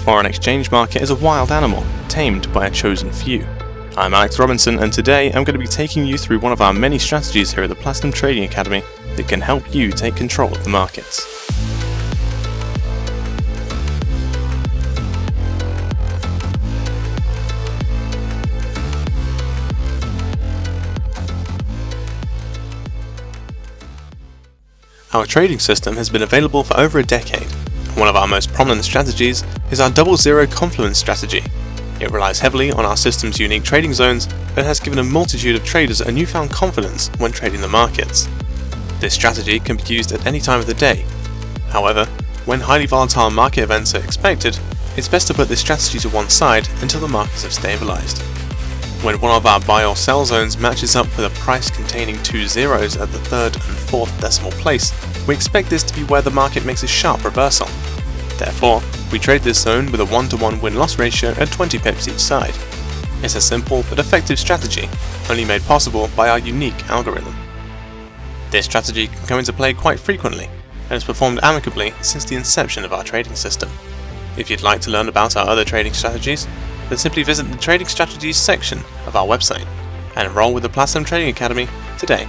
foreign exchange market is a wild animal, tamed by a chosen few. I'm Alex Robinson, and today I'm going to be taking you through one of our many strategies here at the Platinum Trading Academy that can help you take control of the markets. Our trading system has been available for over a decade. One of our most prominent strategies is our Double Zero Confluence Strategy. It relies heavily on our system's unique trading zones and has given a multitude of traders a newfound confidence when trading the markets. This strategy can be used at any time of the day. However, when highly volatile market events are expected, it's best to put this strategy to one side until the markets have stabilized. When one of our buy or sell zones matches up with a price containing two zeros at the third and fourth decimal place, we expect this to be where the market makes a sharp reversal. Therefore, we trade this zone with a 1-to-1 win-loss ratio at 20 pips each side. It's a simple but effective strategy, only made possible by our unique algorithm. This strategy can come into play quite frequently, and has performed amicably since the inception of our trading system. If you'd like to learn about our other trading strategies, then simply visit the Trading Strategies section of our website and enroll with the Platinum Trading Academy today.